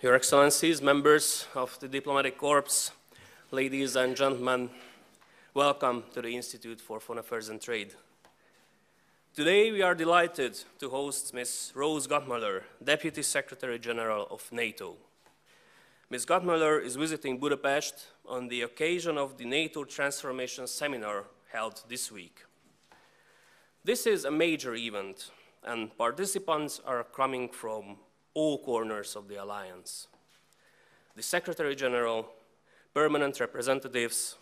Your Excellencies, members of the Diplomatic Corps, ladies and gentlemen, welcome to the Institute for Foreign Affairs and Trade. Today we are delighted to host Ms. Rose Gottmöller, Deputy Secretary General of NATO. Ms. Gottmöller is visiting Budapest on the occasion of the NATO Transformation Seminar held this week. This is a major event, and participants are coming from all corners of the alliance. The Secretary General, permanent representatives,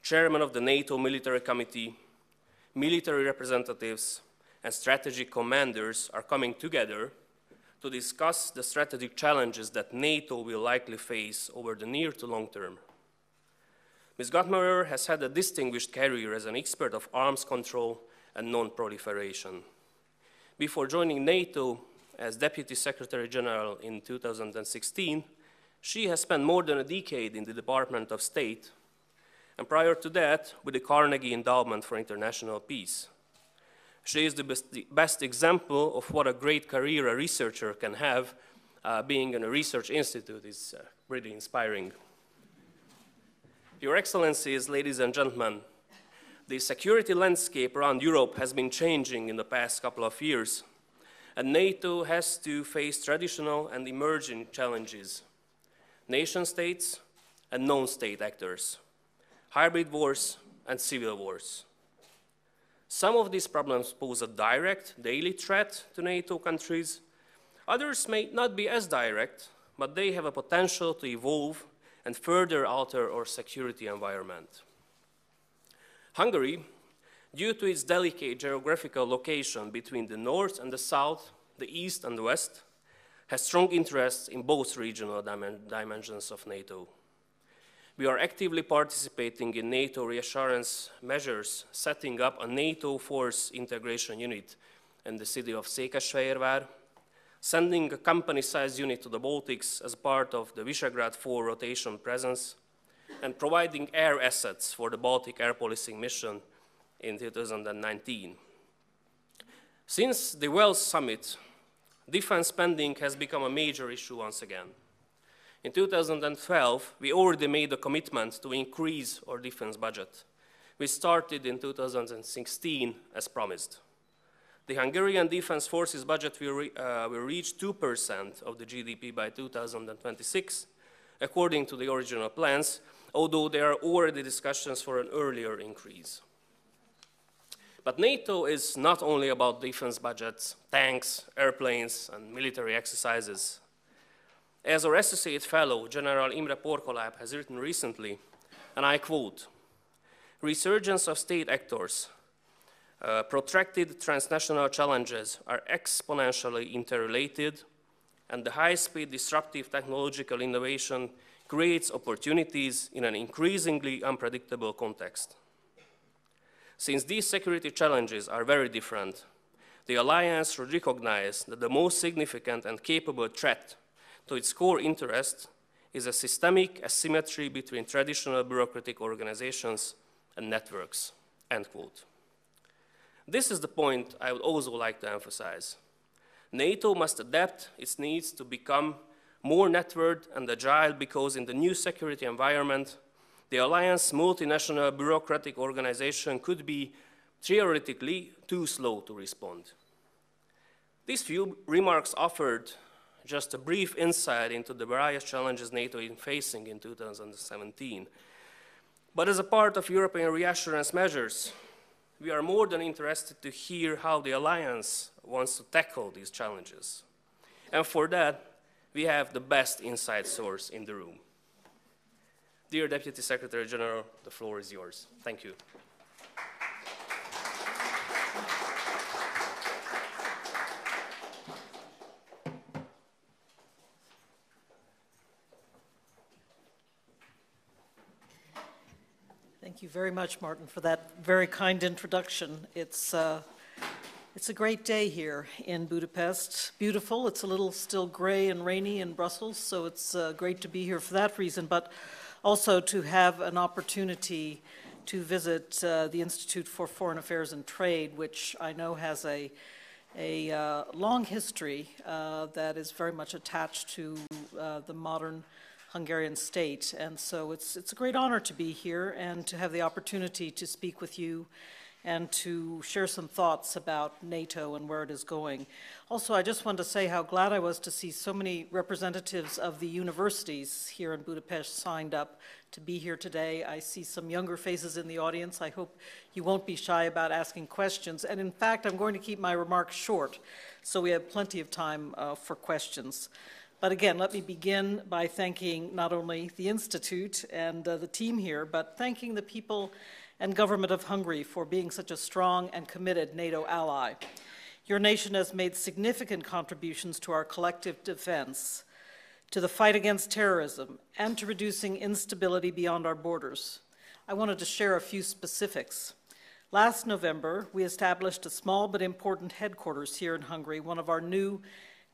Chairman of the NATO Military Committee, military representatives, and strategic commanders are coming together to discuss the strategic challenges that NATO will likely face over the near to long term. Ms. Gottmöller has had a distinguished career as an expert of arms control and non-proliferation. Before joining NATO as Deputy Secretary General in 2016, she has spent more than a decade in the Department of State, and prior to that, with the Carnegie Endowment for International Peace. She is the best example of what a great career a researcher can have. Being in a research institute is really inspiring. Your Excellencies, ladies and gentlemen, the security landscape around Europe has been changing in the past couple of years, and NATO has to face traditional and emerging challenges: nation-states and non-state actors, hybrid wars and civil wars. Some of these problems pose a direct, daily threat to NATO countries. Others may not be as direct, but they have a potential to evolve and further alter our security environment. Hungary, due to its delicate geographical location between the north and the south, the east and the west, has strong interests in both regional dimensions of NATO. We are actively participating in NATO reassurance measures, setting up a NATO force integration unit in the city of Székesfehérvár, sending a company-sized unit to the Baltics as part of the Visegrad 4 rotation presence, and providing air assets for the Baltic air policing mission in 2019. Since the Wales summit, defense spending has become a major issue once again. In 2012, we already made a commitment to increase our defense budget. We started in 2016 as promised. The Hungarian Defense Forces budget will reach 2% of the GDP by 2026, according to the original plans, although there are already discussions for an earlier increase. But NATO is not only about defense budgets, tanks, airplanes, and military exercises. As our associate fellow, General Imre Porkoláb, has written recently, and I quote, "Resurgence of state actors, protracted transnational challenges are exponentially interrelated, and the high-speed disruptive technological innovation creates opportunities in an increasingly unpredictable context. Since these security challenges are very different, the alliance should recognize that the most significant and capable threat to its core interest is a systemic asymmetry between traditional bureaucratic organizations and networks," end quote. This is the point I would also like to emphasize. NATO must adapt its needs to become more networked and agile, because in the new security environment, the alliance's multinational bureaucratic organization could be theoretically too slow to respond. These few remarks offered just a brief insight into the various challenges NATO is facing in 2017. But as a part of European reassurance measures, we are more than interested to hear how the alliance wants to tackle these challenges. And for that, we have the best inside source in the room. Dear Deputy Secretary General, the floor is yours. Thank you. Thank you very much, Martin, for that very kind introduction. It's a great day here in Budapest. Beautiful. It's a little still gray and rainy in Brussels, so it's great to be here for that reason, but also to have an opportunity to visit the Institute for Foreign Affairs and Trade, which I know has a a long history that is very much attached to the modern Hungarian state. And so it's a great honor to be here and to have the opportunity to speak with you and to share some thoughts about NATO and where it is going. Also, I just wanted to say how glad I was to see so many representatives of the universities here in Budapest signed up to be here today. I see some younger faces in the audience. I hope you won't be shy about asking questions. And in fact, I'm going to keep my remarks short, so we have plenty of time for questions. But again, let me begin by thanking not only the Institute and the team here, but thanking the people and government of Hungary for being such a strong and committed NATO ally. Your nation has made significant contributions to our collective defense, to the fight against terrorism, and to reducing instability beyond our borders. I wanted to share a few specifics. Last November, we established a small but important headquarters here in Hungary, one of our new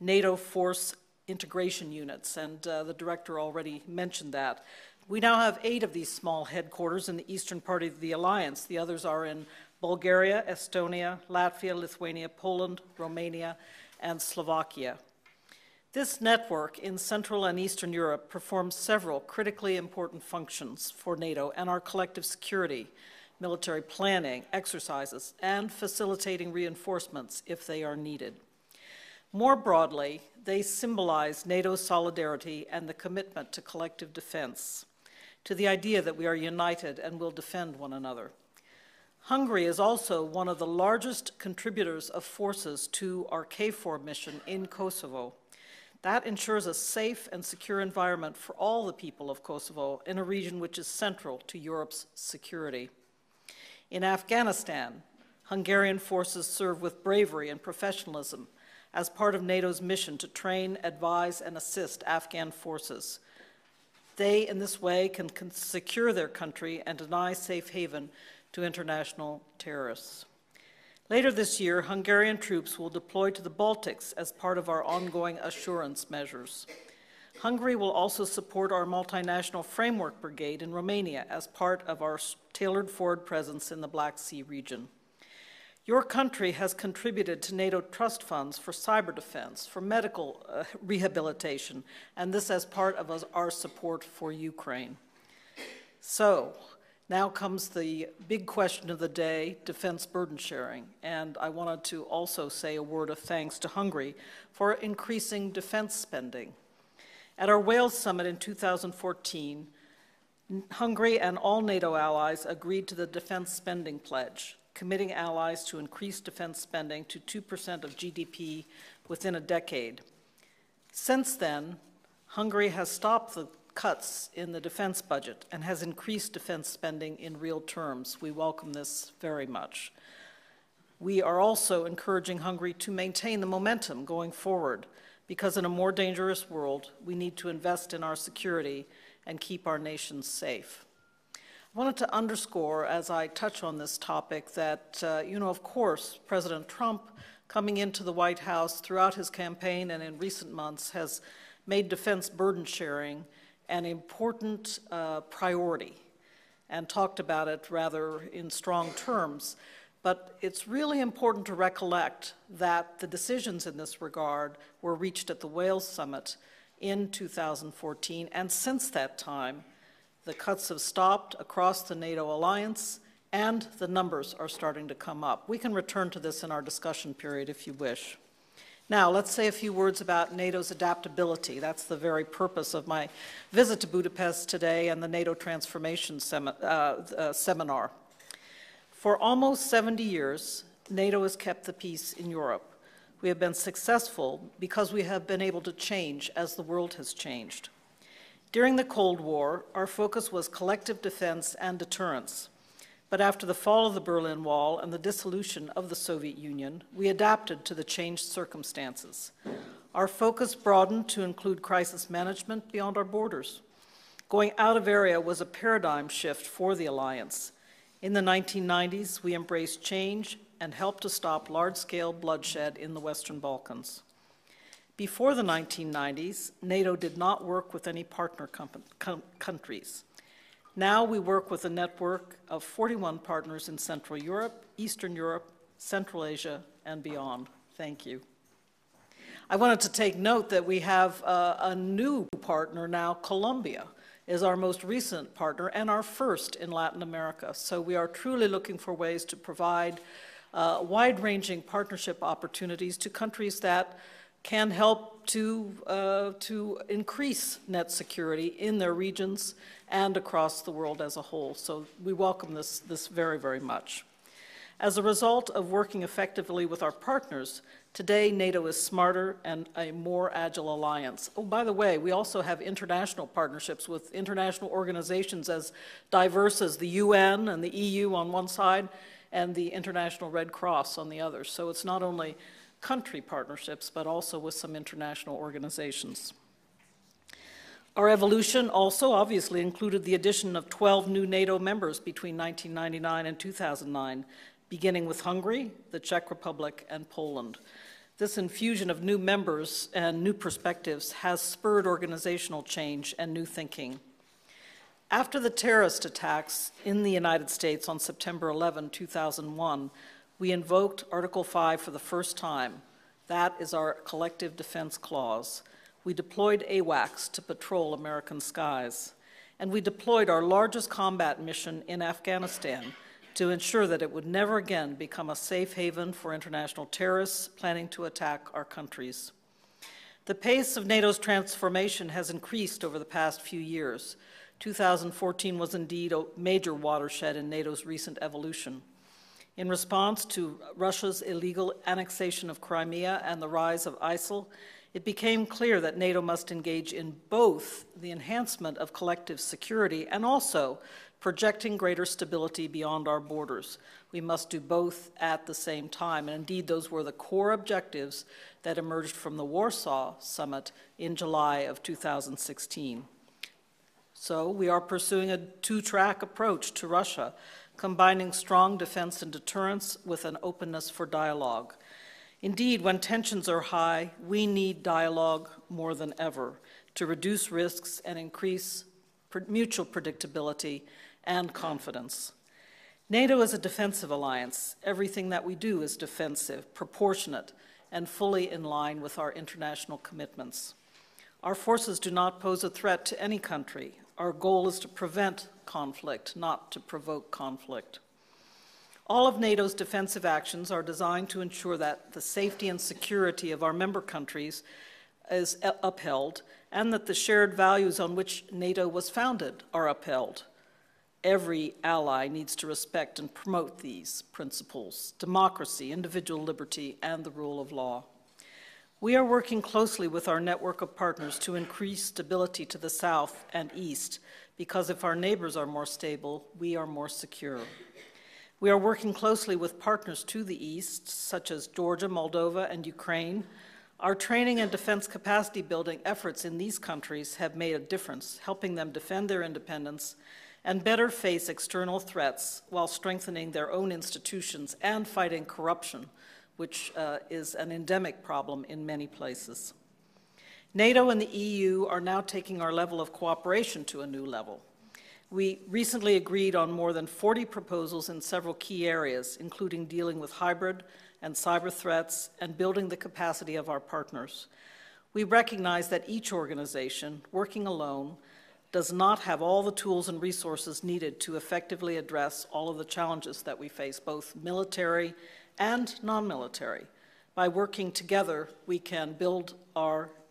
NATO force integration units, and the director already mentioned that. We now have 8 of these small headquarters in the eastern part of the alliance. The others are in Bulgaria, Estonia, Latvia, Lithuania, Poland, Romania, and Slovakia. This network in Central and Eastern Europe performs several critically important functions for NATO and our collective security, military planning, exercises, and facilitating reinforcements if they are needed. More broadly, they symbolize NATO's solidarity and the commitment to collective defense, to the idea that we are united and will defend one another. Hungary is also one of the largest contributors of forces to our KFOR mission in Kosovo. That ensures a safe and secure environment for all the people of Kosovo in a region which is central to Europe's security. In Afghanistan, Hungarian forces serve with bravery and professionalism as part of NATO's mission to train, advise, and assist Afghan forces. They, in this way, can secure their country and deny safe haven to international terrorists. Later this year, Hungarian troops will deploy to the Baltics as part of our ongoing assurance measures. Hungary will also support our multinational framework brigade in Romania as part of our tailored forward presence in the Black Sea region. Your country has contributed to NATO trust funds for cyber defense, for medical rehabilitation, and this as part of our support for Ukraine. So, now comes the big question of the day, defense burden sharing. And I wanted to also say a word of thanks to Hungary for increasing defense spending. At our Wales summit in 2014, Hungary and all NATO allies agreed to the defense spending pledge, committing allies to increase defense spending to 2% of GDP within a decade. Since then, Hungary has stopped the cuts in the defense budget and has increased defense spending in real terms. We welcome this very much. We are also encouraging Hungary to maintain the momentum going forward, because in a more dangerous world, we need to invest in our security and keep our nation safe. I wanted to underscore, as I touch on this topic, that, of course, President Trump, coming into the White House throughout his campaign and in recent months, has made defense burden sharing an important priority and talked about it rather in strong terms. But it's really important to recollect that the decisions in this regard were reached at the Wales Summit in 2014, and since that time, the cuts have stopped across the NATO alliance, and the numbers are starting to come up. We can return to this in our discussion period if you wish. Now, let's say a few words about NATO's adaptability. That's the very purpose of my visit to Budapest today and the NATO Transformation Seminar. For almost 70 years, NATO has kept the peace in Europe. We have been successful because we have been able to change as the world has changed. During the Cold War, our focus was collective defense and deterrence. But after the fall of the Berlin Wall and the dissolution of the Soviet Union, we adapted to the changed circumstances. Our focus broadened to include crisis management beyond our borders. Going out of area was a paradigm shift for the alliance. In the 1990s, we embraced change and helped to stop large-scale bloodshed in the Western Balkans. Before the 1990s, NATO did not work with any partner countries. Now we work with a network of 41 partners in Central Europe, Eastern Europe, Central Asia, and beyond. Thank you. I wanted to take note that we have a new partner now. Colombia is our most recent partner and our first in Latin America. So we are truly looking for ways to provide wide-ranging partnership opportunities to countries that can help to increase net security in their regions and across the world as a whole. So we welcome this very, very much. As a result of working effectively with our partners, today NATO is smarter and a more agile alliance. Oh, by the way, we also have international partnerships with international organizations as diverse as the UN and the EU on one side and the International Red Cross on the other. So it's not only country partnerships, but also with some international organizations. Our evolution also obviously included the addition of 12 new NATO members between 1999 and 2009, beginning with Hungary, the Czech Republic, and Poland. This infusion of new members and new perspectives has spurred organizational change and new thinking. After the terrorist attacks in the United States on September 11, 2001, we invoked Article 5 for the first time. That is our collective defense clause. We deployed AWACS to patrol American skies. And we deployed our largest combat mission in Afghanistan to ensure that it would never again become a safe haven for international terrorists planning to attack our countries. The pace of NATO's transformation has increased over the past few years. 2014 was indeed a major watershed in NATO's recent evolution. In response to Russia's illegal annexation of Crimea and the rise of ISIL, it became clear that NATO must engage in both the enhancement of collective security and also projecting greater stability beyond our borders. We must do both at the same time, and indeed those were the core objectives that emerged from the Warsaw Summit in July of 2016. So we are pursuing a two-track approach to Russia, combining strong defense and deterrence with an openness for dialogue. Indeed, when tensions are high, we need dialogue more than ever to reduce risks and increase mutual predictability and confidence. NATO is a defensive alliance. Everything that we do is defensive, proportionate, and fully in line with our international commitments. Our forces do not pose a threat to any country. Our goal is to prevent conflict, not to provoke conflict. All of NATO's defensive actions are designed to ensure that the safety and security of our member countries is upheld and that the shared values on which NATO was founded are upheld. Every ally needs to respect and promote these principles: democracy, individual liberty, and the rule of law. We are working closely with our network of partners to increase stability to the south and east, because if our neighbors are more stable, we are more secure. We are working closely with partners to the east, such as Georgia, Moldova, and Ukraine. Our training and defense capacity building efforts in these countries have made a difference, helping them defend their independence and better face external threats while strengthening their own institutions and fighting corruption, which is an endemic problem in many places. NATO and the EU are now taking our level of cooperation to a new level. We recently agreed on more than 40 proposals in several key areas, including dealing with hybrid and cyber threats and building the capacity of our partners. We recognize that each organization, working alone, does not have all the tools and resources needed to effectively address all of the challenges that we face, both military and non-military. By working together, we can build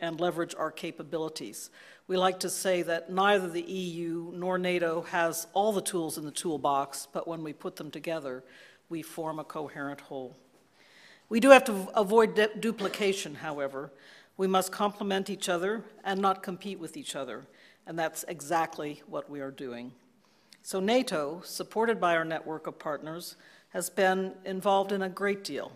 and leverage our capabilities. We like to say that neither the EU nor NATO has all the tools in the toolbox, but when we put them together, we form a coherent whole. We do have to avoid duplication, however. We must complement each other and not compete with each other, and that's exactly what we are doing. So NATO, supported by our network of partners, has been involved in a great deal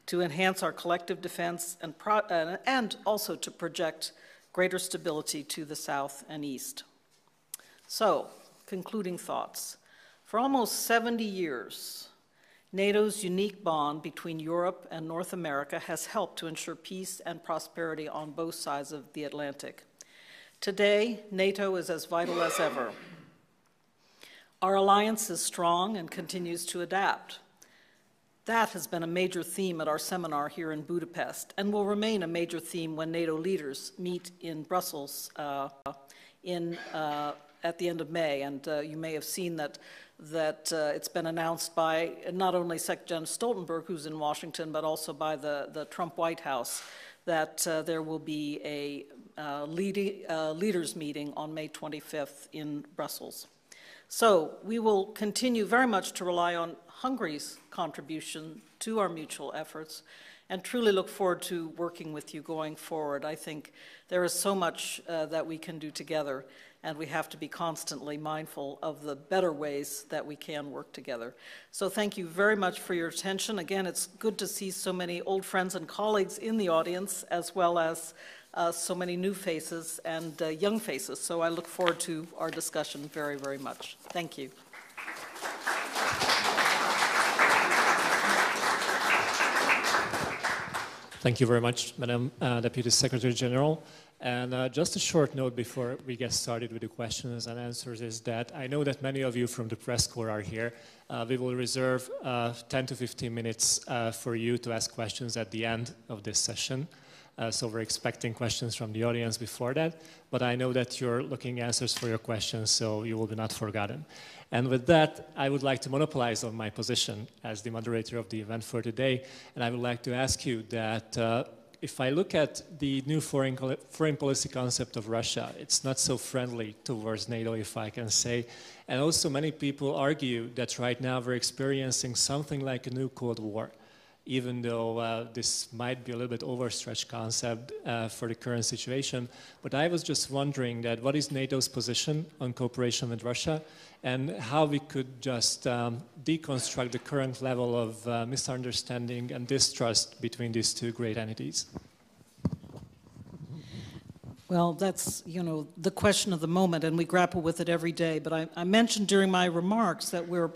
to enhance our collective defense and also to project greater stability to the south and east. So, concluding thoughts. For almost 70 years, NATO's unique bond between Europe and North America has helped to ensure peace and prosperity on both sides of the Atlantic. Today, NATO is as vital as ever. Our alliance is strong and continues to adapt. That has been a major theme at our seminar here in Budapest and will remain a major theme when NATO leaders meet in Brussels at the end of May. And you may have seen that it's been announced by not only Secretary Stoltenberg, who's in Washington, but also by the Trump White House, that there will be a leaders meeting on May 25th in Brussels. So we will continue very much to rely on Hungary's contribution to our mutual efforts and truly look forward to working with you going forward. I think there is so much that we can do together, and we have to be constantly mindful of the better ways that we can work together. So thank you very much for your attention. Again, it's good to see so many old friends and colleagues in the audience, as well as so many new faces and young faces. So I look forward to our discussion very, very much. Thank you. Thank you very much, Madam Deputy Secretary General. And just a short note before we get started with the questions and answers is that I know that many of you from the press corps are here. We will reserve 10 to 15 minutes for you to ask questions at the end of this session. So we're expecting questions from the audience before that, but I know that you're looking answers for your questions, so you will be not forgotten. And with that, I would like to monopolize on my position as the moderator of the event for today, and I would like to ask you that if I look at the new foreign policy concept of Russia, it's not so friendly towards NATO, if I can say. And also many people argue that right now we're experiencing something like a new Cold War, even though this might be a little bit overstretched concept for the current situation. But I was just wondering that what is NATO's position on cooperation with Russia and how we could just deconstruct the current level of misunderstanding and distrust between these two great entities. Well, that's, you know, the question of the moment, and we grapple with it every day. But I mentioned during my remarks that we're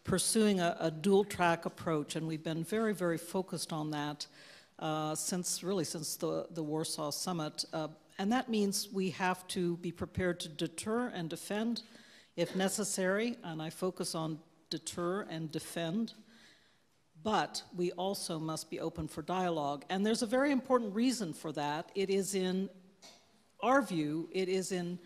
pursuing a dual-track approach, and we've been very, very focused on that since the Warsaw Summit. And that means we have to be prepared to deter and defend if necessary, and I focus on deter and defend. But we also must be open for dialogue. And there's a very important reason for that. It is in our view, it is in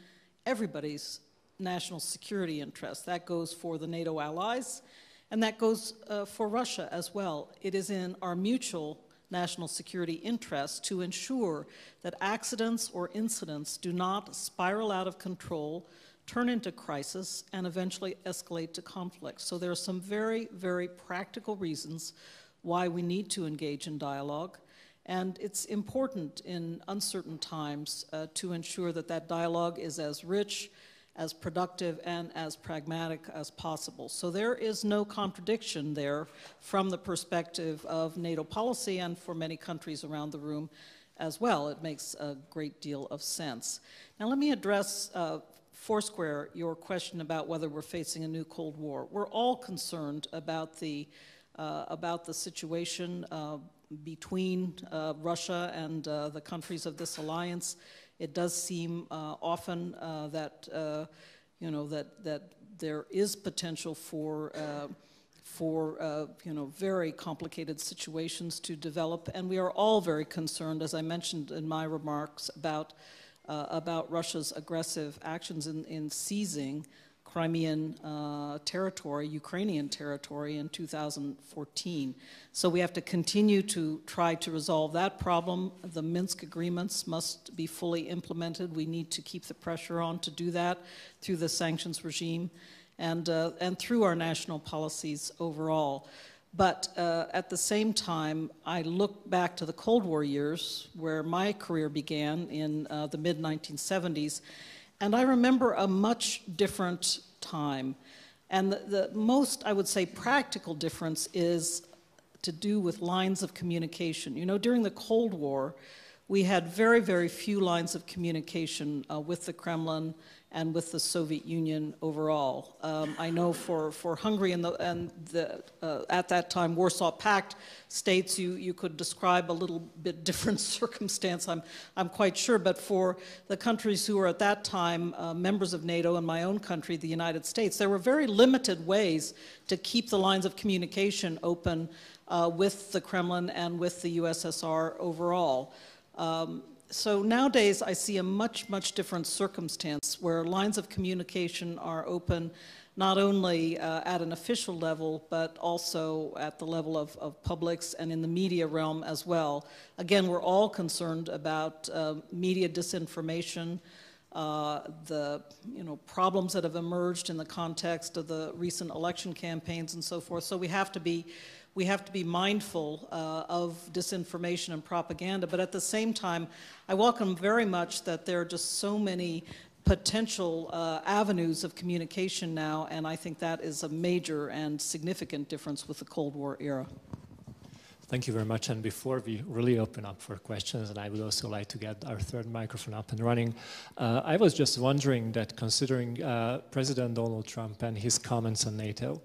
everybody's national security interest. That goes for the NATO allies, and that goes for Russia as well. It is in our mutual national security interest to ensure that accidents or incidents do not spiral out of control, turn into crisis, and eventually escalate to conflict. So there are some very, very practical reasons why we need to engage in dialogue. And it's important in uncertain times to ensure that that dialogue is as rich, as productive, and as pragmatic as possible. So there is no contradiction there from the perspective of NATO policy and for many countries around the room as well. It makes a great deal of sense. Now let me address foursquare your question about whether we're facing a new Cold War. We're all concerned about the situation between Russia and the countries of this alliance. It does seem often that there is potential for very complicated situations to develop, and we are all very concerned, as I mentioned in my remarks, about Russia's aggressive actions in seizing Crimean territory, Ukrainian territory in 2014. So we have to continue to try to resolve that problem. The Minsk agreements must be fully implemented. We need to keep the pressure on to do that through the sanctions regime and through our national policies overall. But at the same time, I look back to the Cold War years where my career began in the mid-1970s, and I remember a much different time. And the most, I would say, practical difference is to do with lines of communication. You know, during the Cold War, we had very, very few lines of communication with the Kremlin and with the Soviet Union overall. I know for Hungary and at that time Warsaw Pact states, you could describe a little bit different circumstance, I'm quite sure, but for the countries who were at that time members of NATO and my own country, the United States, there were very limited ways to keep the lines of communication open with the Kremlin and with the USSR overall. So nowadays, I see a much, much different circumstance where lines of communication are open not only at an official level, but also at the level of publics and in the media realm as well. Again, we're all concerned about media disinformation, the problems that have emerged in the context of the recent election campaigns and so forth. So we have to be mindful of disinformation and propaganda, but at the same time, I welcome very much that there are just so many potential avenues of communication now, and I think that is a major and significant difference with the Cold War era. Thank you very much. And before we really open up for questions, and I would also like to get our third microphone up and running, I was just wondering that considering President Donald Trump and his comments on NATO,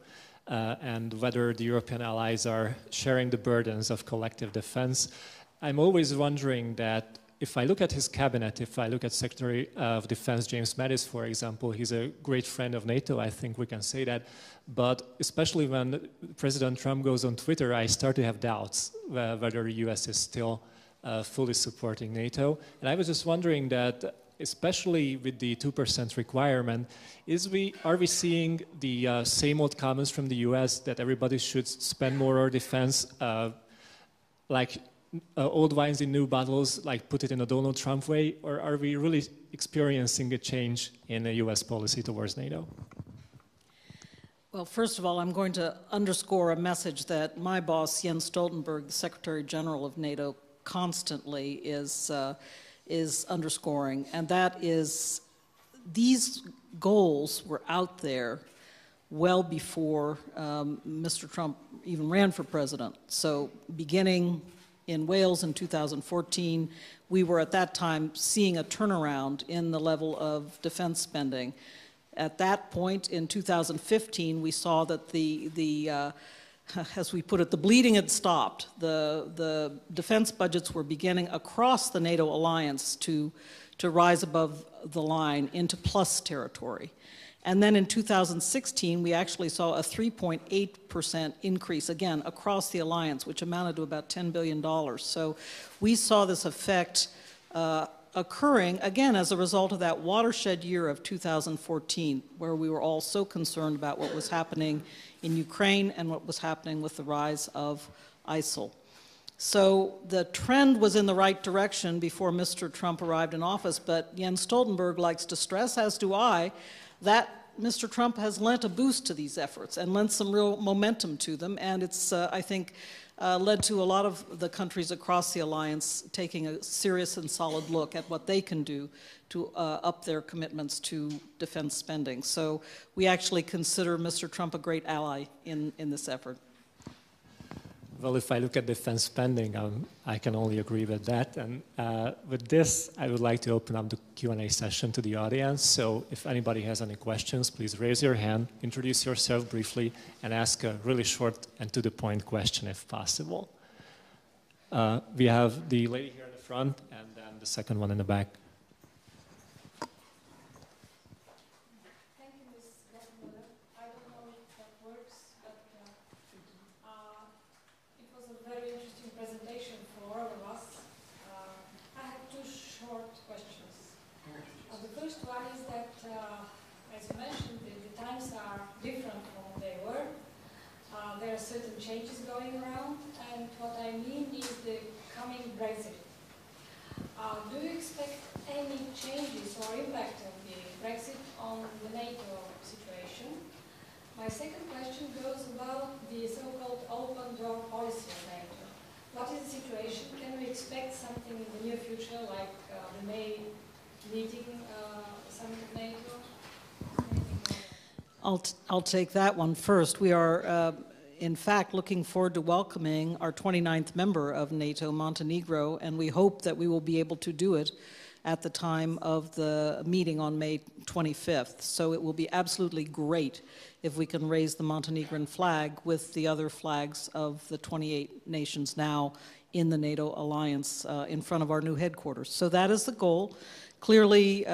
and whether the European allies are sharing the burdens of collective defense, I'm always wondering that if I look at his cabinet, if I look at Secretary of Defense James Mattis, for example, he's a great friend of NATO, I think we can say that. But especially when President Trump goes on Twitter, I start to have doubts whether the US is still fully supporting NATO. And I was just wondering that, especially with the 2% requirement, are we seeing the same old comments from the US that everybody should spend more on defense, like old wines in new bottles, like put it in a Donald Trump way, or are we really experiencing a change in the US policy towards NATO? Well, first of all, I'm going to underscore a message that my boss, Jens Stoltenberg, the Secretary General of NATO, constantly is underscoring, and that is these goals were out there well before Mr. Trump even ran for president. So beginning in Wales in 2014, we were at that time seeing a turnaround in the level of defense spending. At that point in 2015, we saw that as we put it, the bleeding had stopped. The defense budgets were beginning across the NATO alliance to rise above the line into plus territory. And then in 2016, we actually saw a 3.8% increase, again, across the alliance, which amounted to about $10 billion. So we saw this effect occurring, again, as a result of that watershed year of 2014, where we were all so concerned about what was happening in Ukraine and what was happening with the rise of ISIL. So the trend was in the right direction before Mr. Trump arrived in office, but Jens Stoltenberg likes to stress, as do I, that Mr. Trump has lent a boost to these efforts and lent some real momentum to them, and it's, I think, led to a lot of the countries across the alliance taking a serious and solid look at what they can do to up their commitments to defense spending. So we actually consider Mr. Trump a great ally in this effort. Well, if I look at defense spending, I can only agree with that. And with this, I would like to open up the Q&A session to the audience. So if anybody has any questions, please raise your hand, introduce yourself briefly, and ask a really short and to-the-point question if possible. We have the lady here in the front, and then the second one in the back. There are certain changes going around, and what I mean is the coming Brexit. Do you expect any changes or impact of the Brexit on the NATO situation? My second question goes about the so-called open door policy of NATO. What is the situation? Can we expect something in the near future, like the May meeting, summit of NATO? I'll take that one first. We are in fact, looking forward to welcoming our 29th member of NATO, Montenegro, and we hope that we will be able to do it at the time of the meeting on May 25th. So it will be absolutely great if we can raise the Montenegrin flag with the other flags of the 28 nations now in the NATO alliance in front of our new headquarters. So that is the goal. Clearly,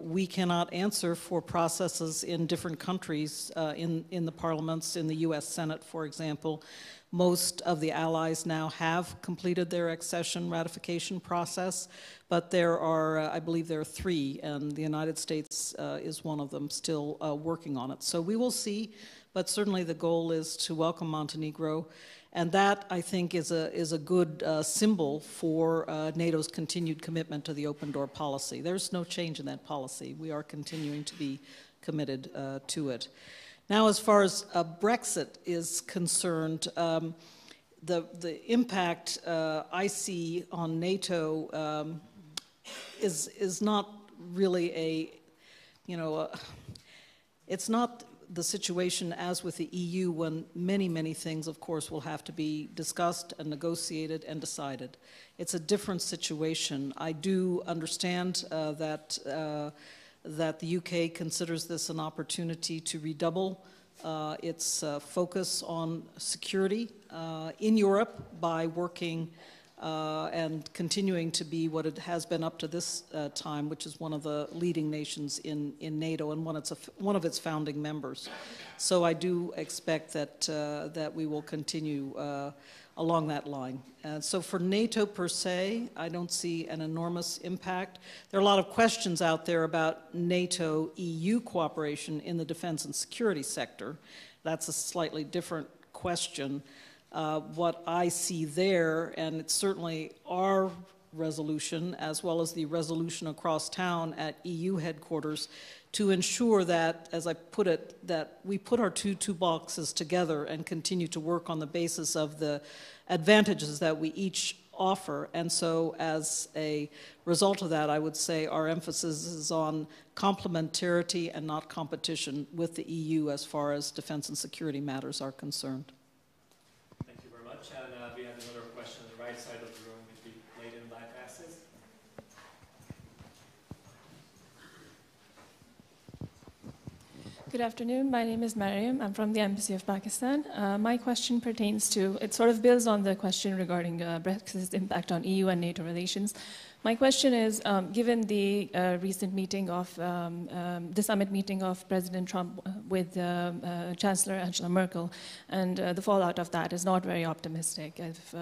we cannot answer for processes in different countries, in the parliaments, in the U.S. Senate, for example. Most of the allies now have completed their accession ratification process, but there are, I believe there are 3, and the United States is one of them, still working on it. So we will see, but certainly the goal is to welcome Montenegro, and that, I think, is a good symbol for NATO's continued commitment to the open door policy. There's no change in that policy. We are continuing to be committed to it. Now, as far as Brexit is concerned, the impact I see on NATO is not really it's not the situation as with the EU, when many, many things, of course, will have to be discussed and negotiated and decided. It's a different situation. I do understand that the UK considers this an opportunity to redouble its focus on security in Europe by working and continuing to be what it has been up to this time, which is one of the leading nations in NATO and one of its founding members. So I do expect that we will continue along that line. So for NATO per se, I don't see an enormous impact. There are a lot of questions out there about NATO-EU cooperation in the defense and security sector. That's a slightly different question. What I see there, and it's certainly our resolution, as well as the resolution across town at EU headquarters, to ensure that, as I put it, that we put our two boxes together and continue to work on the basis of the advantages that we each offer. And so as a result of that, I would say our emphasis is on complementarity and not competition with the EU as far as defense and security matters are concerned. Thank you very much. And we have another question on the right side of the room with the lady in black glasses. Good afternoon. My name is Mariam. I'm from the Embassy of Pakistan. My question pertains to, it sort of builds on the question regarding Brexit's impact on EU and NATO relations. My question is, given the recent meeting of, the summit meeting of President Trump with Chancellor Angela Merkel, and the fallout of that is not very optimistic if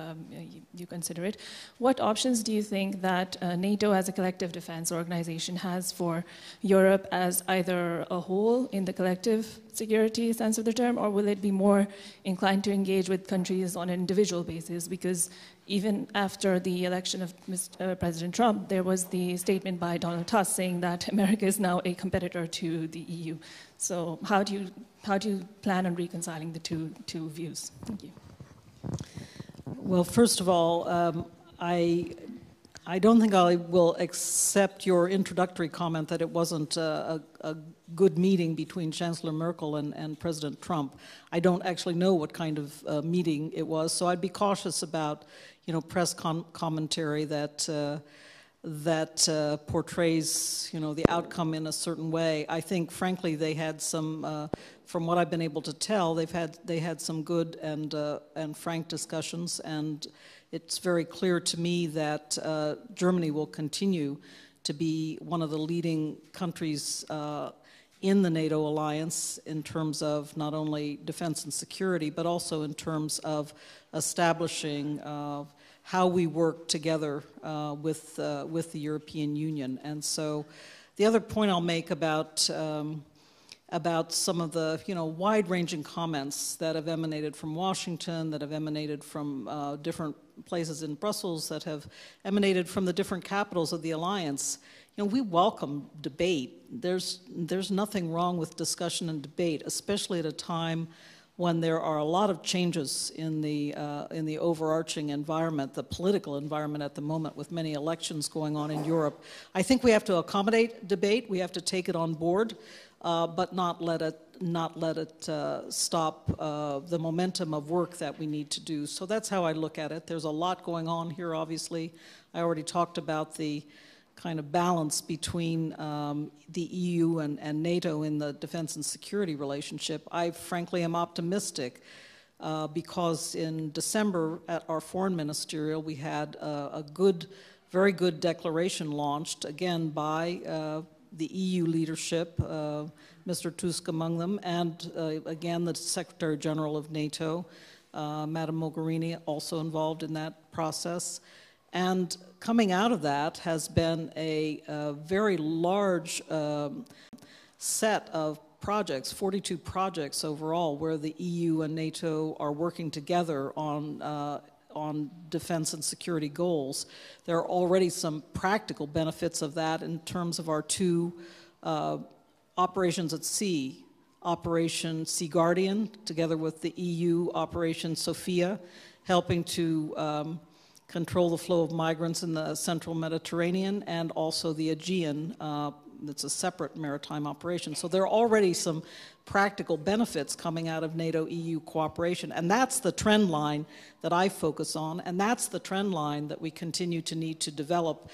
you consider it, what options do you think that NATO as a collective defense organization has for Europe as either a whole in the collective security sense of the term, or will it be more inclined to engage with countries on an individual basis? Because even after the election of President Trump, there was the statement by Donald Tusk saying that America is now a competitor to the EU. So how do you plan on reconciling the two views? Thank you. Well, first of all, I don't think I will accept your introductory comment that it wasn't a good meeting between Chancellor Merkel and President Trump. I don't actually know what kind of meeting it was, so I'd be cautious about, press commentary that portrays, the outcome in a certain way. I think, frankly, they had some, from what I've been able to tell, they had some good and frank discussions, and it's very clear to me that Germany will continue to be one of the leading countries in the NATO alliance in terms of not only defense and security, but also in terms of establishing how we work together with the European Union. And so the other point I'll make about some of the wide-ranging comments that have emanated from Washington, that have emanated from different places in Brussels, that have emanated from the different capitals of the alliance. We welcome debate. There's nothing wrong with discussion and debate, especially at a time when there are a lot of changes in the overarching environment, the political environment at the moment, with many elections going on in Europe. I think we have to accommodate debate. We have to take it on board, but not let it stop the momentum of work that we need to do. So that's how I look at it. There's a lot going on here, obviously. I already talked about the kind of balance between the EU and NATO in the defense and security relationship. I frankly am optimistic because in December at our foreign ministerial we had a good very good declaration launched, again, by the EU leadership, Mr. Tusk among them, and again, the Secretary General of NATO, Madame Mogherini, also involved in that process. And coming out of that has been a very large set of projects, 42 projects overall, where the EU and NATO are working together on defense and security goals. There are already some practical benefits of that in terms of our two operations at sea, Operation Sea Guardian, together with the EU Operation Sophia, helping to control the flow of migrants in the central Mediterranean, and also the Aegean, that's a separate maritime operation. So there are already some practical benefits coming out of NATO-EU cooperation, and that's the trend line that I focus on, and that's the trend line that we continue to need to develop.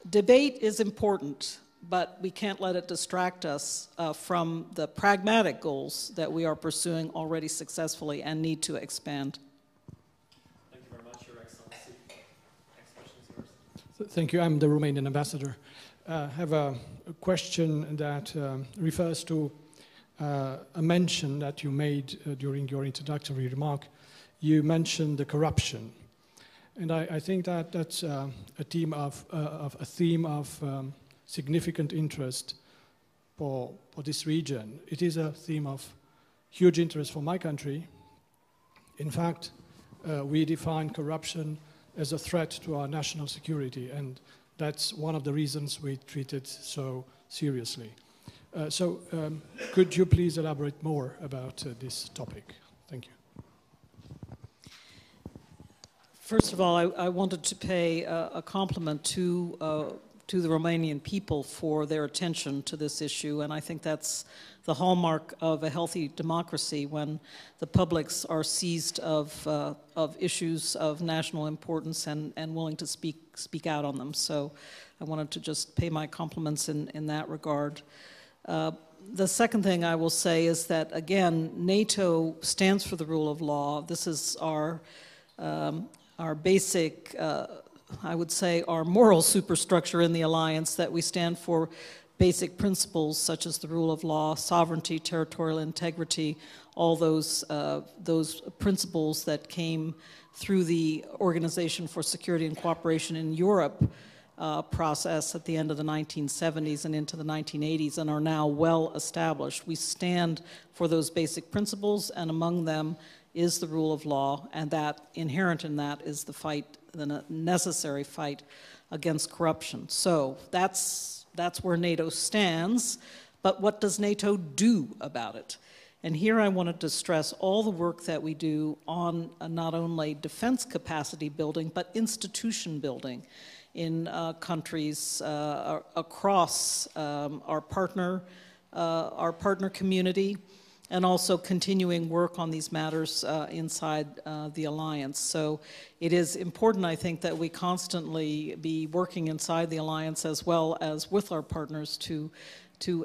Debate is important, but we can't let it distract us from the pragmatic goals that we are pursuing already successfully and need to expand. Thank you very much, Your Excellency. Next question is yours. Thank you. I'm the Romanian ambassador. I have a question that refers to a mention that you made during your introductory remark. You mentioned the corruption, and I think that that's a theme of significant interest for this region. It is a theme of huge interest for my country. In fact, we define corruption as a threat to our national security, and that's one of the reasons we treat it so seriously. Could you please elaborate more about this topic? Thank you. First of all, I wanted to pay a compliment to the Romanian people for their attention to this issue, and I think that's the hallmark of a healthy democracy, when the publics are seized of issues of national importance and willing to speak out on them. So I wanted to just pay my compliments in that regard. The second thing I will say is that, again, NATO stands for the rule of law. This is our basic, I would say, our moral superstructure in the alliance, that we stand for basic principles such as the rule of law, sovereignty, territorial integrity, all those principles that came through the Organization for Security and Cooperation in Europe process at the end of the 1970s and into the 1980s, and are now well established. We stand for those basic principles, and among them is the rule of law, and that inherent in that is the fight, the necessary fight against corruption. So that's where NATO stands, but what does NATO do about it? And here I wanted to stress all the work that we do on not only defense capacity building, but institution building in countries across our partner community, and also continuing work on these matters inside the alliance. So it is important, I think, that we constantly be working inside the alliance as well as with our partners to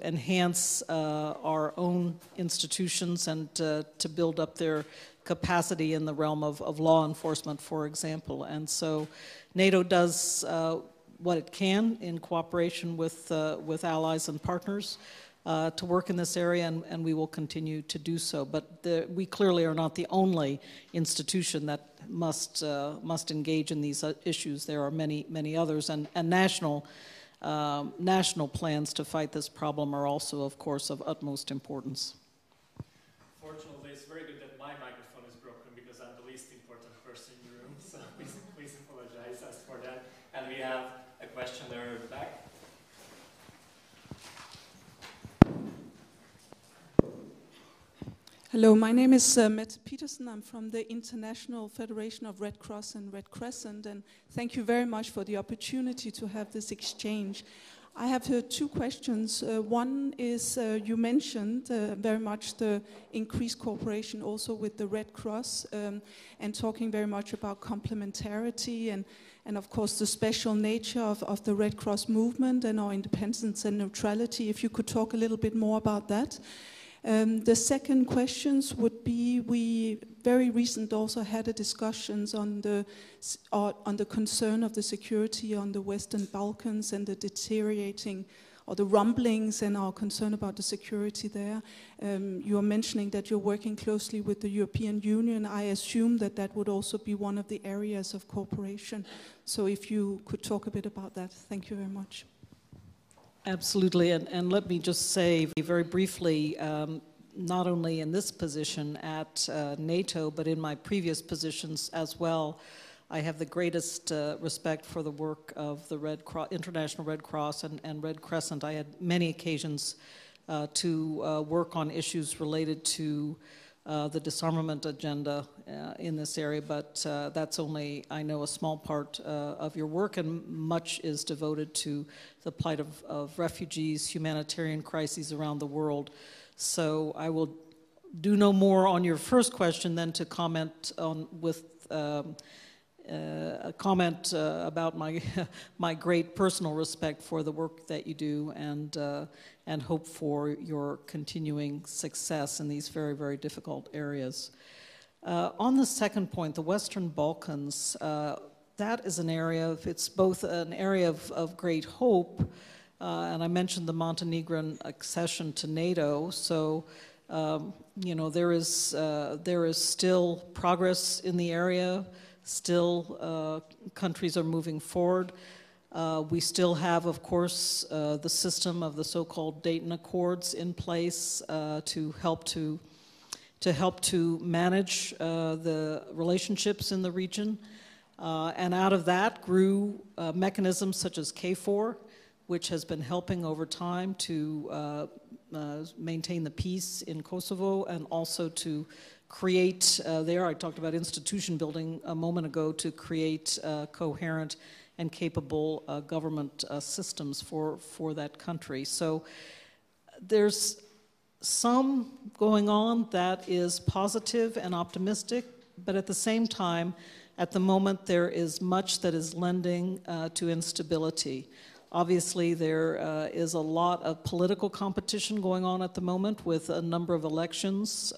enhance our own institutions and to build up their capacity in the realm of law enforcement, for example. And so NATO does what it can in cooperation with allies and partners to work in this area, and we will continue to do so. But we clearly are not the only institution that must engage in these issues. There are many others, and national plans to fight this problem are also, of course, of utmost importance. Fortunately, it's very good that my microphone is broken, because I'm the least important person in the room, so please apologize as for that. And we have a question there at the back. Hello, my name is Mette Petersen. I'm from the International Federation of Red Cross and Red Crescent, and thank you very much for the opportunity to have this exchange. I have two questions. One is you mentioned very much the increased cooperation also with the Red Cross, and talking very much about complementarity and of course the special nature of the Red Cross movement and our independence and neutrality. If you could talk a little bit more about that. The second questions would be, we very recent also had a discussions on the concern of the security on the Western Balkans and the deteriorating or the rumblings and our concern about the security there. You are mentioning that you're working closely with the European Union. I assume that that would also be one of the areas of cooperation. So if you could talk a bit about that. Thank you very much. Absolutely, and let me just say very briefly, not only in this position at NATO, but in my previous positions as well, I have the greatest respect for the work of the International Red Cross and Red Crescent. I had many occasions to work on issues related to the disarmament agenda in this area, but that's only, I know, a small part of your work, and much is devoted to the plight of refugees, humanitarian crises around the world. So I will do no more on your first question than to comment on a comment about my great personal respect for the work that you do, and hope for your continuing success in these very, very difficult areas. On the second point, the Western Balkans, that is an area it's both an area of great hope, and I mentioned the Montenegrin accession to NATO, so you know, there is still progress in the area. Still, countries are moving forward. We still have, of course, the system of the so-called Dayton Accords in place to help to manage the relationships in the region. And out of that grew mechanisms such as KFOR, which has been helping over time to maintain the peace in Kosovo, and also to create, I talked about institution building a moment ago, to create coherent and capable government systems for that country. So there's some going on that is positive and optimistic, but at the same time, at the moment, there is much that is lending to instability. Obviously, there is a lot of political competition going on at the moment with a number of elections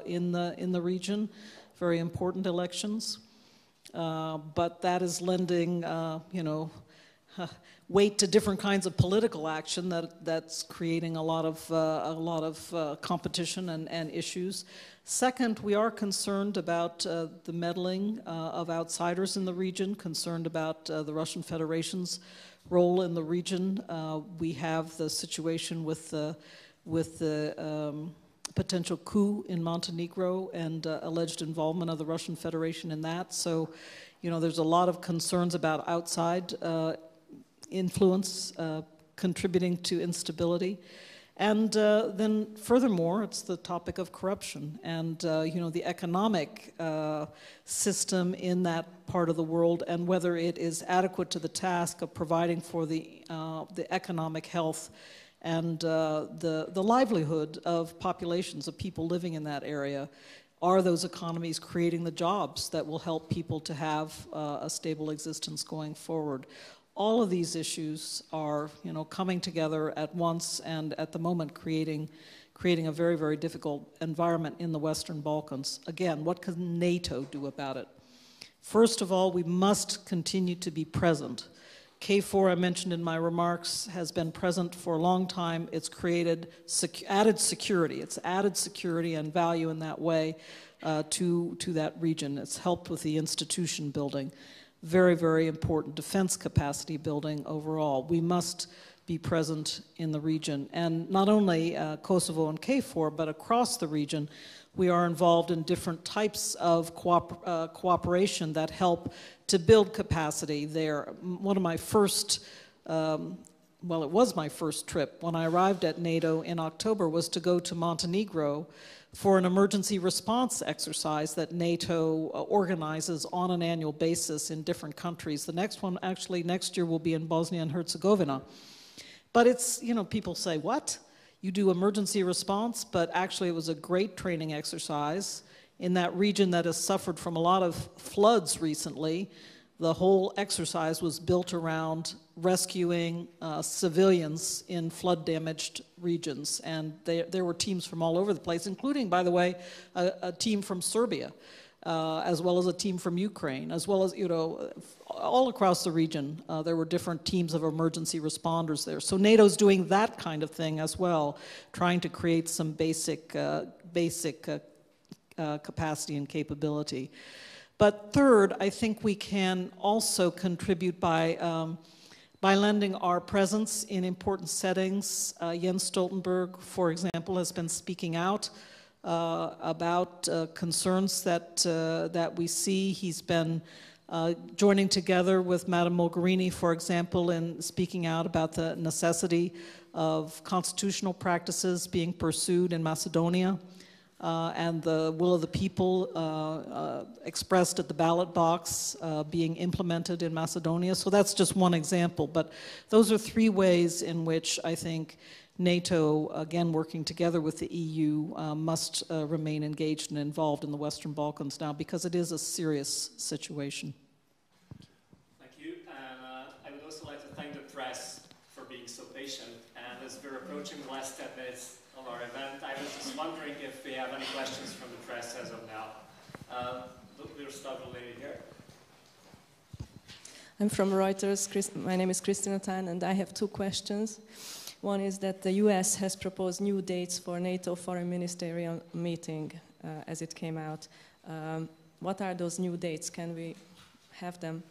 in the region, very important elections. But that is lending, you know, weight to different kinds of political action that's creating a lot of competition and issues. Second, we are concerned about the meddling of outsiders in the region, concerned about the Russian Federation's role in the region. We have the situation with the potential coup in Montenegro and alleged involvement of the Russian Federation in that. So, you know, there's a lot of concerns about outside influence contributing to instability. And then furthermore, it's the topic of corruption and, you know, the economic system in that part of the world, and whether it is adequate to the task of providing for the economic health and the livelihood of populations of people living in that area. Are those economies creating the jobs that will help people to have a stable existence going forward? All of these issues are, you know, coming together at once, and at the moment creating a very, very difficult environment in the Western Balkans. Again, what can NATO do about it? First of all, we must continue to be present. KFOR, I mentioned in my remarks, has been present for a long time. It's created added security. It's added security and value in that way to that region. It's helped with the institution building. Very, very important defense capacity building overall. We must be present in the region. And not only Kosovo and KFOR, but across the region, we are involved in different types of cooperation that help to build capacity there. One of my first, well, it was my first trip when I arrived at NATO in October, was to go to Montenegro for an emergency response exercise that NATO organizes on an annual basis in different countries. The next one, actually, next year will be in Bosnia and Herzegovina. But it's, you know, people say, what? You do emergency response? But actually, it was a great training exercise in that region that has suffered from a lot of floods recently. the whole exercise was built around rescuing civilians in flood-damaged regions. And there were teams from all over the place, including, by the way, a team from Serbia, as well as a team from Ukraine, as well as, all across the region. There were different teams of emergency responders there. So NATO's doing that kind of thing as well, trying to create some basic capacity and capability. But third, I think we can also contribute by lending our presence in important settings. Jens Stoltenberg, for example, has been speaking out about concerns that we see. He's been joining together with Madame Mogherini, for example, in speaking out about the necessity of constitutional practices being pursued in Macedonia. And the will of the people expressed at the ballot box being implemented in Macedonia. So that's just one example, but those are three ways in which I think NATO, again working together with the EU, must remain engaged and involved in the Western Balkans now, because it is a serious situation. Thank you, and I would also like to thank the press for being so patient, and as we're approaching the last 10 minutes of our event, I was just wondering if we have any questions from the press as of now. We'll start with the lady here. I'm from Reuters. My name is Christina Tan, and I have two questions. One is that the US has proposed new dates for NATO foreign ministerial meeting as it came out. What are those new dates? Can we have them?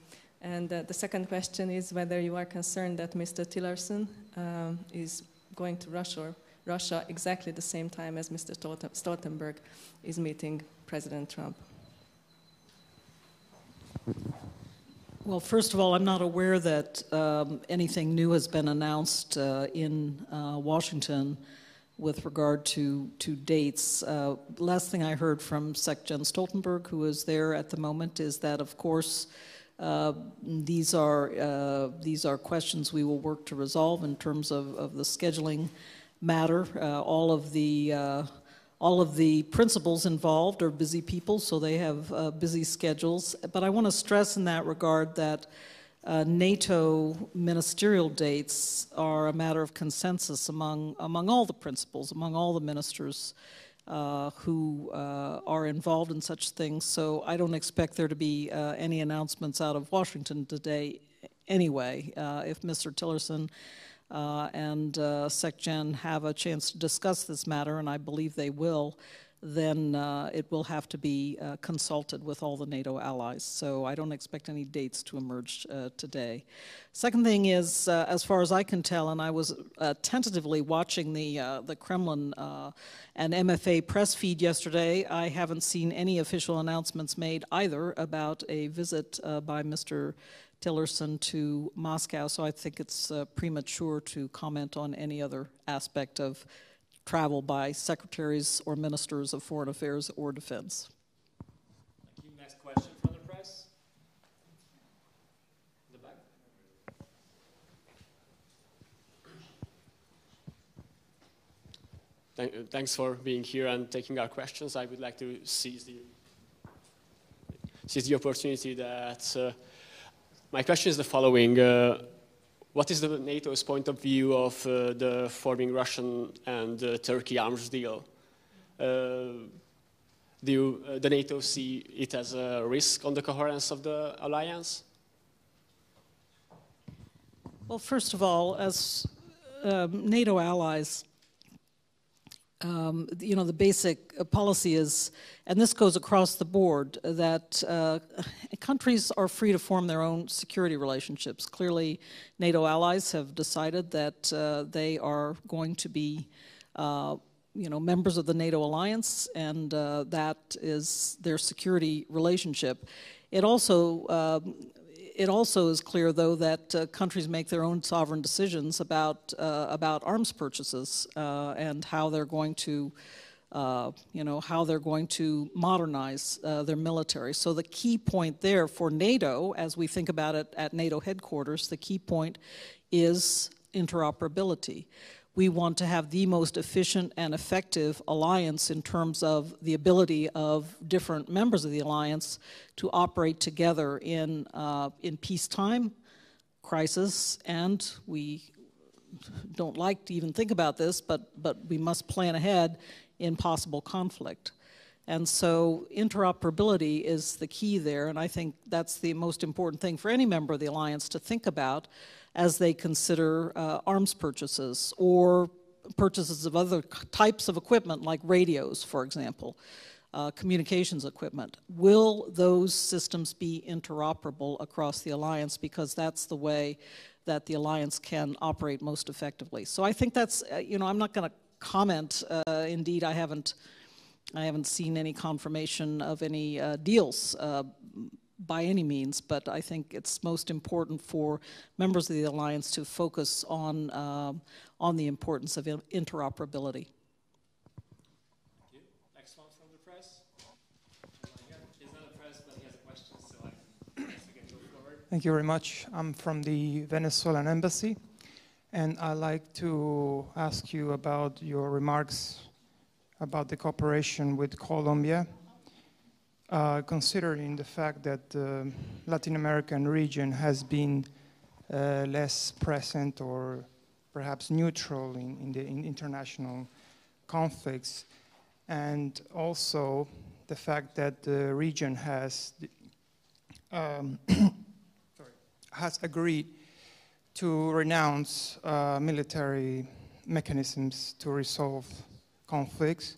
And the second question is whether you are concerned that Mr. Tillerson is going to Russia exactly the same time as Mr. Stoltenberg is meeting President Trump. Well, first of all, I'm not aware that anything new has been announced in Washington with regard to dates. Last thing I heard from Sec-Gen Stoltenberg, who is there at the moment, is that, of course, these are questions we will work to resolve in terms of the scheduling matter. All of the principals involved are busy people, so they have busy schedules. But I want to stress in that regard that NATO ministerial dates are a matter of consensus among all the principals, among all the ministers who are involved in such things. So I don't expect there to be any announcements out of Washington today anyway. If Mr. Tillerson and Sec-Gen have a chance to discuss this matter, and I believe they will, then it will have to be consulted with all the NATO allies. So I don't expect any dates to emerge today. Second thing is, as far as I can tell, and I was tentatively watching the Kremlin and MFA press feed yesterday, I haven't seen any official announcements made either about a visit by Mr. Tillerson to Moscow, so I think it's premature to comment on any other aspect of travel by secretaries or ministers of foreign affairs or defense. Thank you. Next question from the press. In the back. Thanks for being here and taking our questions. I would like to seize the opportunity that my question is the following. What is the NATO's point of view of the forming Russian and Turkey arms deal? Do the NATO see it as a risk on the coherence of the alliance? Well, first of all, as NATO allies, the basic policy is, and this goes across the board, that countries are free to form their own security relationships. Clearly, NATO allies have decided that they are going to be, members of the NATO alliance, and that is their security relationship. It also is clear, though, that countries make their own sovereign decisions about arms purchases and how they're going to, modernize their military. So the key point there for NATO, as we think about it at NATO headquarters, the key point is interoperability. we want to have the most efficient and effective alliance in terms of the ability of different members of the alliance to operate together in peacetime, crisis, and we don't like to even think about this, but we must plan ahead in possible conflict. And so interoperability is the key there, and I think that's the most important thing for any member of the alliance to think about as they consider arms purchases or purchases of other types of equipment like radios, for example, communications equipment. Will those systems be interoperable across the alliance, because that's the way that the alliance can operate most effectively. So I think that's, I'm not going to comment. Indeed, I haven't seen any confirmation of any deals by any means, but I think it's most important for members of the alliance to focus on the importance of interoperability. Thank you. Next one from the press. He's not a press, but he has a question, so I guess we can go forward. Thank you very much. I'm from the Venezuelan embassy, and I'd like to ask you about your remarks about the cooperation with Colombia, considering the fact that the Latin American region has been less present or perhaps neutral in the international conflicts, and also the fact that the region has has agreed to renounce military mechanisms to resolve conflicts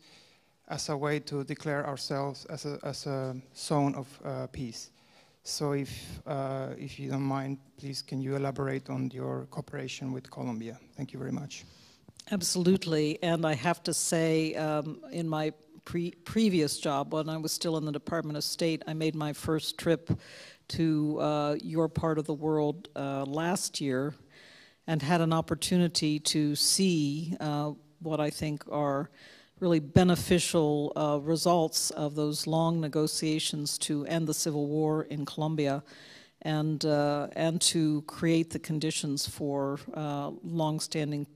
as a way to declare ourselves as a zone of peace. So if you don't mind, please can you elaborate on your cooperation with Colombia? Thank you very much. Absolutely, and I have to say, in my previous job, when I was still in the Department of State, I made my first trip to your part of the world last year and had an opportunity to see what I think are really beneficial results of those long negotiations to end the civil war in Colombia and to create the conditions for long-standing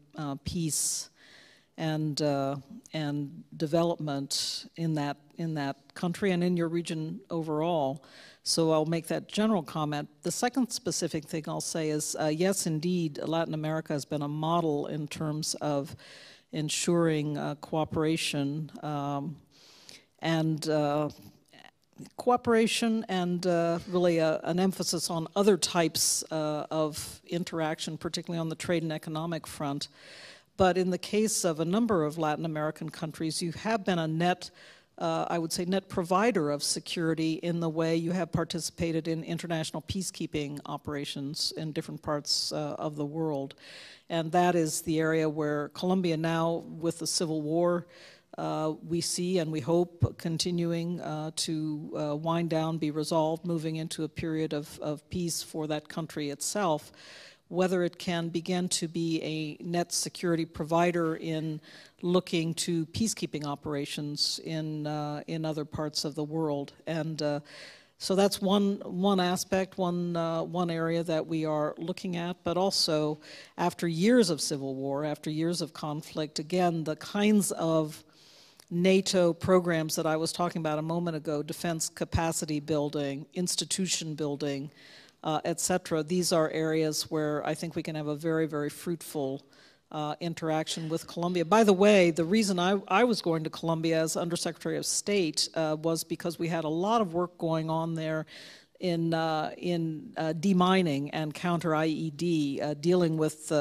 peace and development in that country and in your region overall. So I'll make that general comment. The second specific thing I'll say is, yes, indeed, Latin America has been a model in terms of ensuring cooperation and really an emphasis on other types of interaction, particularly on the trade and economic front. But in the case of a number of Latin American countries, you have been a net, I would say, net provider of security in the way you have participated in international peacekeeping operations in different parts of the world. And that is the area where Colombia now, with the civil war, we see and we hope continuing to wind down, be resolved, moving into a period of peace for that country itself. Whether it can begin to be a net security provider in looking to peacekeeping operations in other parts of the world. And so that's one aspect, one area that we are looking at, but also after years of civil war, after years of conflict, again, the kinds of NATO programs that I was talking about a moment ago, defense capacity building, institution building, et cetera, these are areas where I think we can have a very, very fruitful interaction with Colombia. By the way, the reason I was going to Colombia as Undersecretary of State was because we had a lot of work going on there in demining and counter-IED, dealing with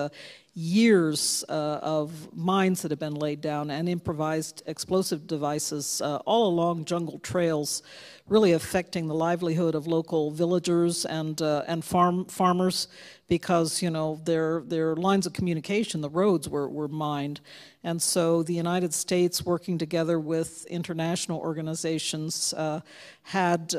years of mines that have been laid down and improvised explosive devices all along jungle trails, really affecting the livelihood of local villagers and farmers, because their lines of communication, the roads were mined. And so the United States, working together with international organizations, had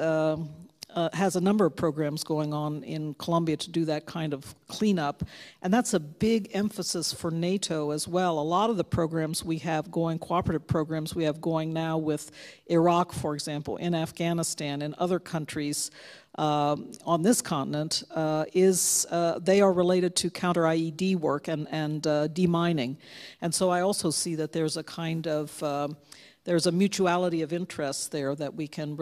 has a number of programs going on in Colombia to do that kind of cleanup, and that's a big emphasis for NATO as well. A lot of the programs we have going, cooperative programs we have going now with Iraq, for example, in Afghanistan, and other countries on this continent, they are related to counter-IED work and demining. And so I also see that there's a kind of there's a mutuality of interest there that we can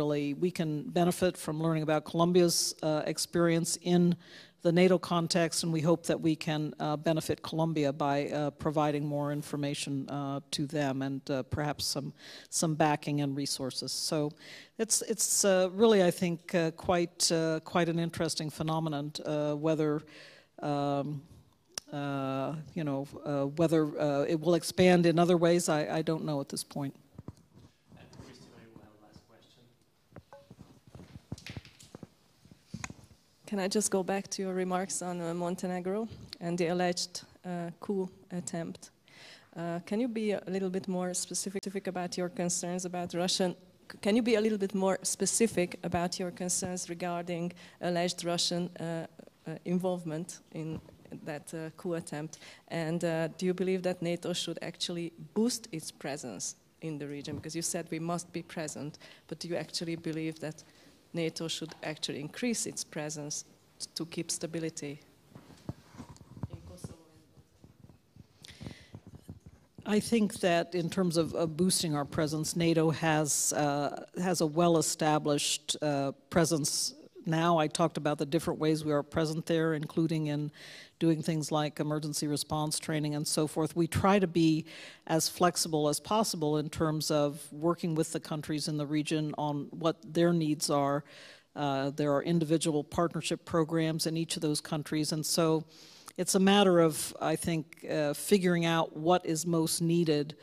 benefit from learning about Colombia's experience in the NATO context, and we hope that we can benefit Colombia by providing more information to them and perhaps some backing and resources. So it's really, I think, quite an interesting phenomenon. Whether whether it will expand in other ways, I don't know at this point. Can I just go back to your remarks on Montenegro and the alleged coup attempt? Can you be a little bit more specific about your concerns about Russian? Can you be a little bit more specific about your concerns regarding alleged Russian involvement in that coup attempt? And do you believe that NATO should actually boost its presence in the region? Because you said we must be present, but do you actually believe that NATO should actually increase its presence to keep stability in Kosovo? I think that in terms of boosting our presence, NATO has a well-established presence now. I talked about the different ways we are present there, including in doing things like emergency response training and so forth. We try to be as flexible as possible in terms of working with the countries in the region on what their needs are. There are individual partnership programs in each of those countries, and so it's a matter of, I think, figuring out what is most needed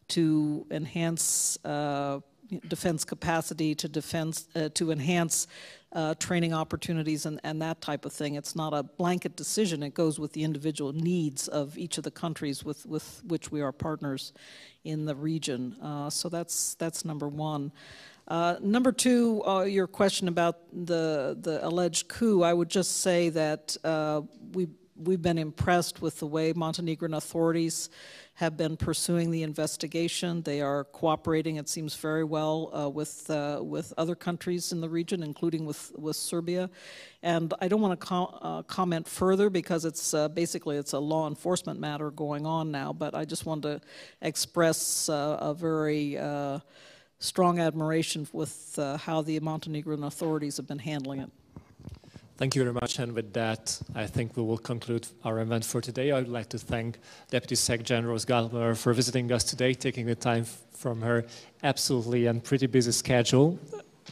to enhance defense capacity, to enhance training opportunities and that type of thing. It's not a blanket decision. It goes with the individual needs of each of the countries with which we are partners in the region. So that's number one. Number two, your question about the alleged coup, I would just say that we've been impressed with the way Montenegrin authorities have been pursuing the investigation. They are cooperating, it seems, very well with other countries in the region, including with Serbia. And I don't want to comment further because it's basically it's a law enforcement matter going on now, but I just want to express a very strong admiration with how the Montenegrin authorities have been handling it. Thank you very much, and with that, I think we will conclude our event for today. I would like to thank Deputy Sec General Gallagher for visiting us today, taking the time from her absolutely and pretty busy schedule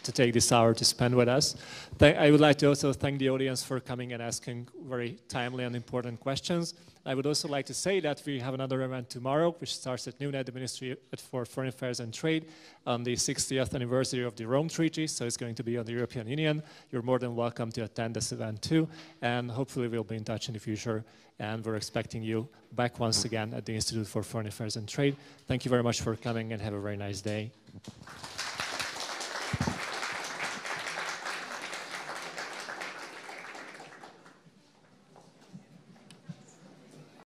to take this hour to spend with us. I would like to also thank the audience for coming and asking very timely and important questions. I would also like to say that we have another event tomorrow, which starts at noon at the Ministry for Foreign Affairs and Trade on the 60th anniversary of the Rome Treaty, so it's going to be on the European Union. You're more than welcome to attend this event too, and hopefully we'll be in touch in the future, and we're expecting you back once again at the Institute for Foreign Affairs and Trade. Thank you very much for coming, and have a very nice day.